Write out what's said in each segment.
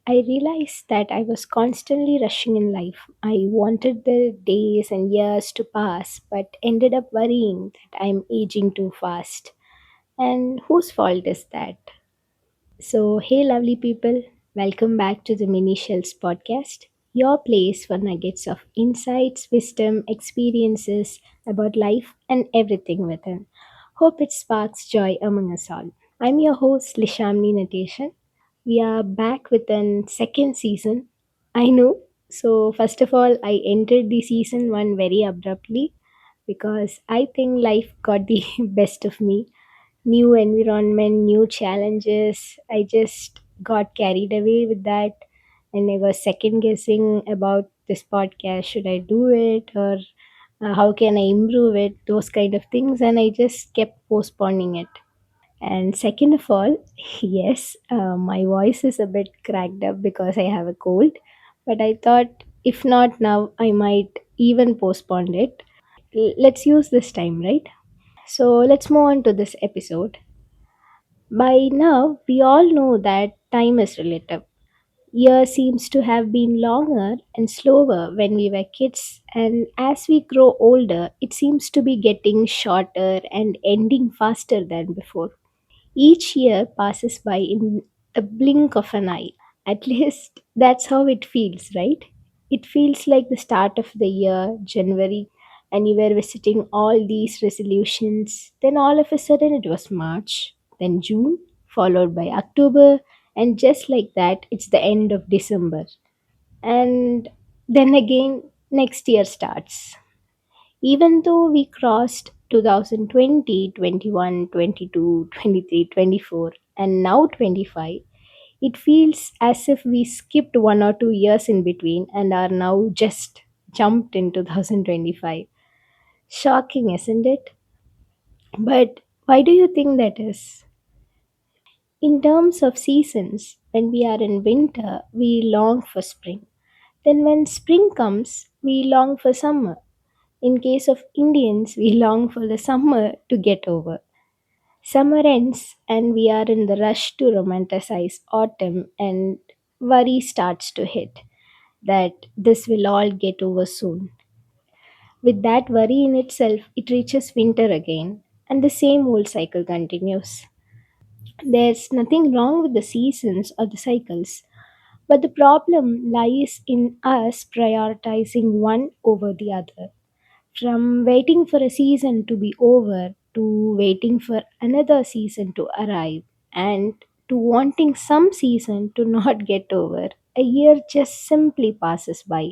I realized that I was constantly rushing in life. I wanted the days and years to pass, but ended up worrying that I'm aging too fast. And whose fault is that? So, hey, lovely people, welcome back to the Mini Shells podcast, your place for nuggets of insights, wisdom, experiences about life, and everything within. Hope it sparks joy among us all. I'm your host, Lishamni Natation. We are back with an second season. I know. So, first of all, I entered the season one very abruptly because I think life got the best of me. New environment, new challenges. I just got carried away with that, and I was second guessing about this podcast. Should I do it, or how can I improve it? Those kind of things, and I just kept postponing it. And second of all, yes, my voice is a bit cracked up because I have a cold. But I thought if not now, I might even postpone it. Let's use this time, right? So let's move on to this episode. By now, we all know that time is relative. Year seems to have been longer and slower when we were kids, and as we grow older, it seems to be getting shorter and ending faster than before. Each year passes by in the blink of an eye. At least that's how it feels, right? It feels like the start of the year, January, and you were visiting all these resolutions. Then all of a sudden it was March, then June, followed by October, and just like that, it's the end of December. And then again, next year starts. Even though we crossed 2020, 21, 22, 23, 24, and now 25, it feels as if we skipped 1 or 2 years in between and are now just jumped in 2025. Shocking, isn't it? But why do you think that is? In terms of seasons, when we are in winter, we long for spring. Then, when spring comes, we long for summer. In case of Indians, we long for the summer to get over. Summer ends, and we are in the rush to romanticize autumn, and worry starts to hit that this will all get over soon. With that worry in itself, it reaches winter again, and the same old cycle continues. There's nothing wrong with the seasons or the cycles, but the problem lies in us prioritizing one over the other. From waiting for a season to be over to waiting for another season to arrive and to wanting some season to not get over, a year just simply passes by.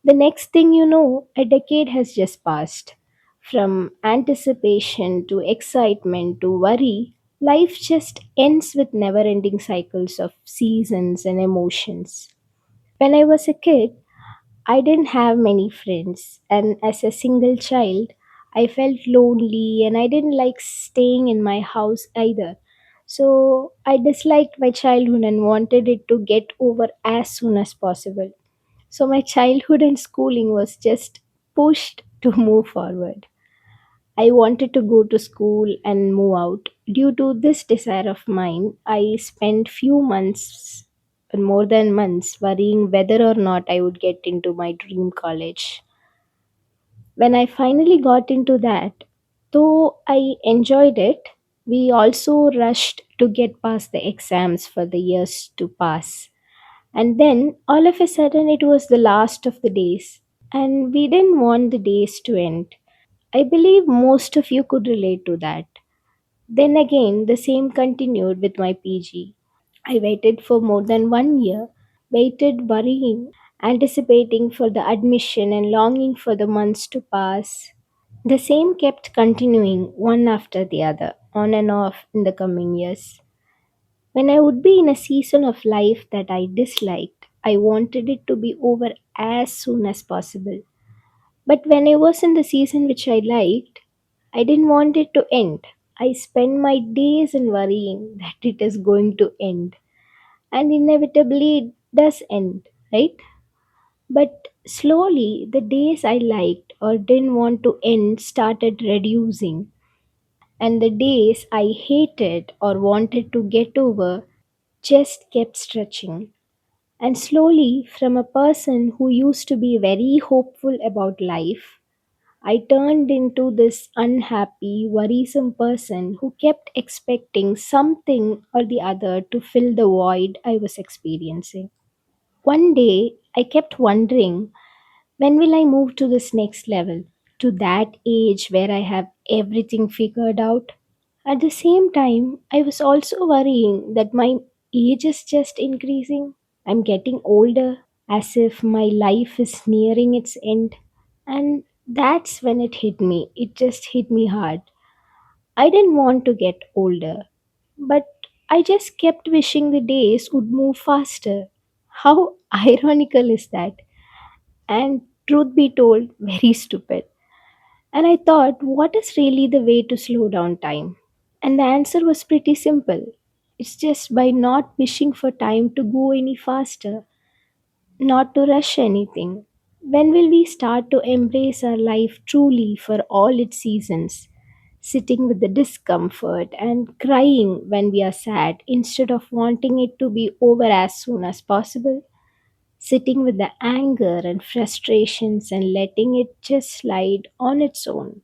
The next thing you know, a decade has just passed. From anticipation to excitement to worry, life just ends with never ending cycles of seasons and emotions. When I was a kid, I didn't have many friends, and as a single child, I felt lonely and I didn't like staying in my house either. So I disliked my childhood and wanted it to get over as soon as possible. So my childhood and schooling was just pushed to move forward. I wanted to go to school and move out. Due to this desire of mine, I spent few months and more than months worrying whether or not I would get into my dream college. When I finally got into that, though I enjoyed it, we also rushed to get past the exams for the years to pass. And then all of a sudden it was the last of the days, and we didn't want the days to end. I believe most of you could relate to that. Then again, the same continued with my PG. I waited for more than 1 year, waited worrying, anticipating for the admission and longing for the months to pass. The same kept continuing one after the other, on and off in the coming years. When I would be in a season of life that I disliked, I wanted it to be over as soon as possible. But when I was in the season which I liked, I didn't want it to end. I spent my days in worrying that it is going to end. And inevitably it does end, right? But slowly the days I liked or didn't want to end started reducing. And the days I hated or wanted to get over just kept stretching. And slowly, from a person who used to be very hopeful about life, I turned into this unhappy, worrisome person who kept expecting something or the other to fill the void I was experiencing. One day, I kept wondering, when will I move to this next level? To that age where I have everything figured out? At the same time, I was also worrying that my age is just increasing. I'm getting older, as if my life is nearing its end. And that's when it hit me. It just hit me hard. I didn't want to get older, but I just kept wishing the days would move faster. How ironical is that? And truth be told, very stupid. And I thought, what is really the way to slow down time? And the answer was pretty simple. It's just by not wishing for time to go any faster, not to rush anything. When will we start to embrace our life truly for all its seasons? Sitting with the discomfort and crying when we are sad instead of wanting it to be over as soon as possible? Sitting with the anger and frustrations and letting it just slide on its own?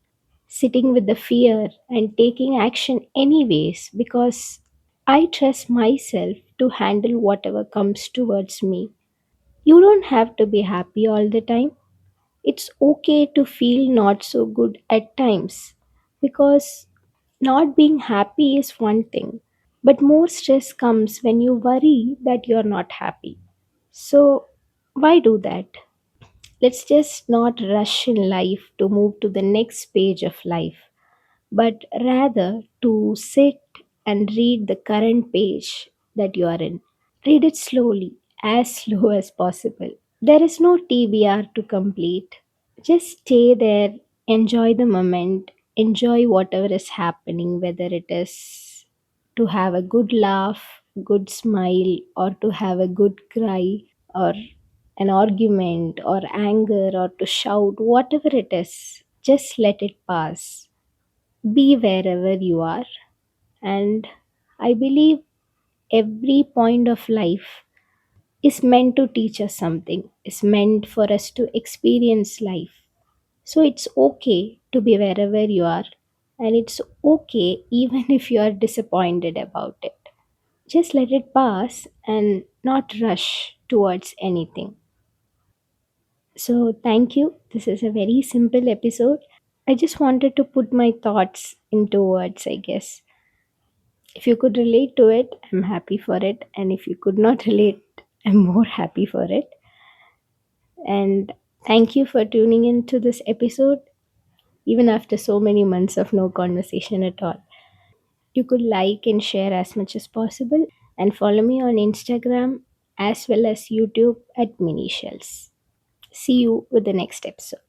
Sitting with the fear and taking action anyways because I trust myself to handle whatever comes towards me? You don't have to be happy all the time. It's okay to feel not so good at times because not being happy is one thing, but more stress comes when you worry that you're not happy. So, why do that? Let's just not rush in life to move to the next page of life, but rather to sit and read the current page that you are in. Read it slowly, as slow as possible. There is no TBR to complete. Just stay there, enjoy the moment, enjoy whatever is happening, whether it is to have a good laugh, good smile, or to have a good cry, or an argument, or anger, or to shout, whatever it is, just let it pass. Be wherever you are. And I believe every point of life is meant to teach us something, is meant for us to experience life. So it's okay to be wherever you are, and it's okay even if you are disappointed about it. Just let it pass and not rush towards anything. So, thank you. This is a very simple episode. I just wanted to put my thoughts into words, I guess. If you could relate to it, I'm happy for it. And if you could not relate, I'm more happy for it. And thank you for tuning in to this episode, even after so many months of no conversation at all. You could like and share as much as possible and follow me on Instagram as well as YouTube at Mini Shells. See you with the next episode.